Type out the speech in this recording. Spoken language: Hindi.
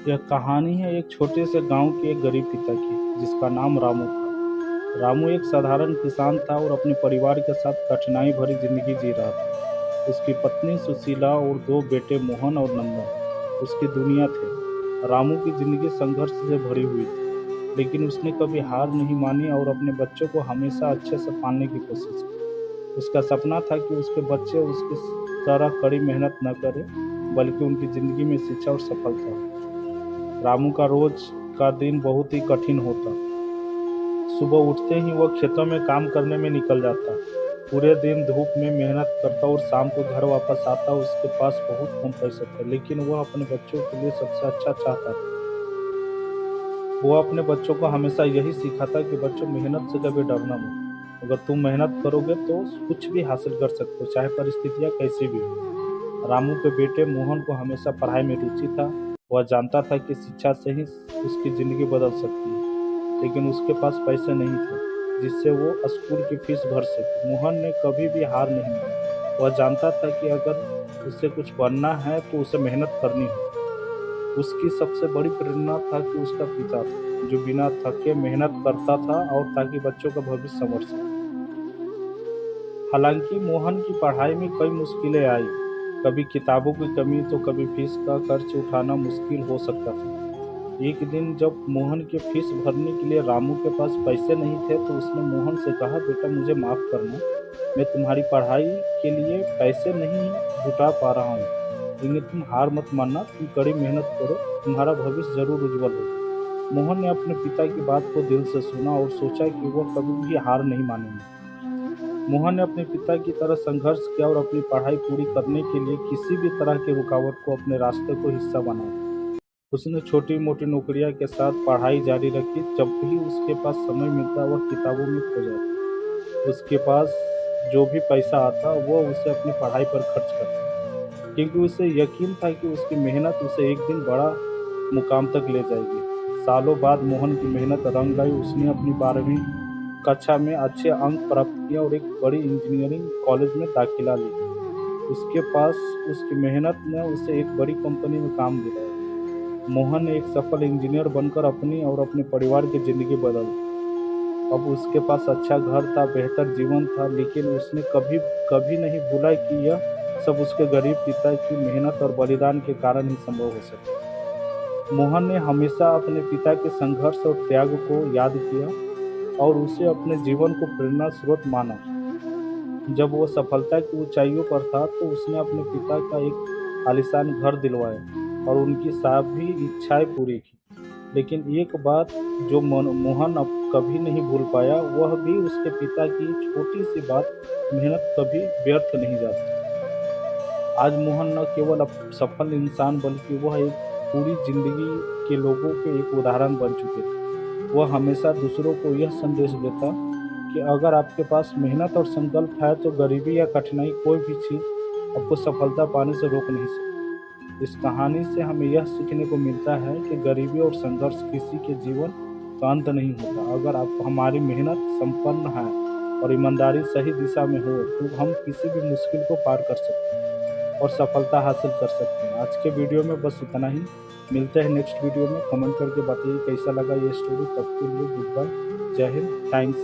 यह कहानी है एक छोटे से गांव के एक गरीब पिता की, जिसका नाम रामू था। रामू एक साधारण किसान था और अपने परिवार के साथ कठिनाई भरी जिंदगी जी रहा था। उसकी पत्नी सुशीला और दो बेटे मोहन और नंदन उसकी दुनिया थे। रामू की जिंदगी संघर्ष से भरी हुई थी, लेकिन उसने कभी हार नहीं मानी और अपने बच्चों को हमेशा अच्छे से पालने की कोशिश की। उसका सपना था कि उसके बच्चे उसकी तरह कड़ी मेहनत न करें, बल्कि उनकी जिंदगी में शिक्षा और सफलता हो। रामू का रोज का दिन बहुत ही कठिन होता। सुबह उठते ही वह खेतों में काम करने में निकल जाता। पूरे दिन धूप में मेहनत करता और शाम को घर वापस आता। उसके पास बहुत कम पैसे थे, लेकिन वह अपने बच्चों के लिए सबसे अच्छा चाहता था। वो अपने बच्चों को हमेशा यही सिखाता कि बच्चों, मेहनत से कभी डरना मत। अगर तुम मेहनत करोगे तो कुछ भी हासिल कर सकते हो, चाहे परिस्थितियां कैसी भी हो। रामू के बेटे मोहन को हमेशा पढ़ाई में रुचि था। वह जानता था कि शिक्षा से ही उसकी जिंदगी बदल सकती है, लेकिन उसके पास पैसे नहीं थे जिससे वो स्कूल की फीस भर सके। मोहन ने कभी भी हार नहीं मानी। वह जानता था कि अगर उसे कुछ बनना है तो उसे मेहनत करनी होगी। उसकी सबसे बड़ी प्रेरणा था कि उसका पिता था, जो बिना थके मेहनत करता था और ताकि बच्चों का भविष्य संवर सके। हालांकि मोहन की पढ़ाई में कई मुश्किलें आई। कभी किताबों की कमी तो कभी फीस का खर्च उठाना मुश्किल हो सकता था। एक दिन जब मोहन के फीस भरने के लिए रामू के पास पैसे नहीं थे, तो उसने मोहन से कहा, बेटा मुझे माफ़ करना, मैं तुम्हारी पढ़ाई के लिए पैसे नहीं जुटा पा रहा हूँ। लेकिन तुम हार मत मानना, तुम कड़ी मेहनत करो, तुम्हारा भविष्य जरूर उज्जवल होगा। मोहन ने अपने पिता की बात को दिल से सुना और सोचा कि वह कभी भी हार नहीं मानेंगे। मोहन ने अपने पिता की तरह संघर्ष किया और अपनी पढ़ाई पूरी करने के लिए किसी भी तरह की रुकावट को अपने रास्ते को हिस्सा बनाया। उसने छोटी मोटी नौकरियां के साथ पढ़ाई जारी रखी। जब भी उसके पास समय मिलता वह किताबों में खो जाता। उसके पास जो भी पैसा आता वह उसे अपनी पढ़ाई पर खर्च करता, क्योंकि उसे यकीन था कि उसकी मेहनत उसे एक दिन बड़ा मुकाम तक ले जाएगी। सालों बाद मोहन की मेहनत रंग लाई। उसने अपनी 12वीं कक्षा में अच्छे अंक प्राप्त किए और एक बड़ी इंजीनियरिंग कॉलेज में दाखिला लिया। उसके पास उसकी मेहनत ने उसे एक बड़ी कंपनी में काम दिलाया। मोहन ने एक सफल इंजीनियर बनकर अपनी और अपने परिवार की जिंदगी बदल दी। अब उसके पास अच्छा घर था, बेहतर जीवन था, लेकिन उसने कभी कभी नहीं भूला कि यह सब उसके गरीब पिता की मेहनत और बलिदान के कारण ही संभव हो सका। मोहन ने हमेशा अपने पिता के संघर्ष और त्याग को याद किया और उसे अपने जीवन को प्रेरणा स्रोत माना। जब वो सफलता की ऊंचाइयों पर था, तो उसने अपने पिता का एक आलीशान घर दिलवाया और उनकी सभी इच्छाएं पूरी की। लेकिन एक बात जो मोहन अब कभी नहीं भूल पाया, वह भी उसके पिता की छोटी सी बात, मेहनत कभी व्यर्थ नहीं जाती। आज मोहन न केवल सफल इंसान, बल्कि वह एक पूरी जिंदगी के लोगों के एक उदाहरण बन चुके थे। वह हमेशा दूसरों को यह संदेश देता कि अगर आपके पास मेहनत और संकल्प है, तो गरीबी या कठिनाई कोई भी चीज़ आपको सफलता पाने से रोक नहीं सकती। इस कहानी से हमें यह सीखने को मिलता है कि गरीबी और संघर्ष किसी के जीवन का अंत नहीं होता। अगर आप हमारी मेहनत संपन्न है और ईमानदारी सही दिशा में हो, तो हम किसी भी मुश्किल को पार कर सकते हैं और सफलता हासिल कर सकते हैं। आज के वीडियो में बस इतना ही। मिलते हैं नेक्स्ट वीडियो में। कमेंट करके बताइए कैसा लगा ये स्टोरी। तब के लिए गुड बाय, जय हिंद, थैंक्स।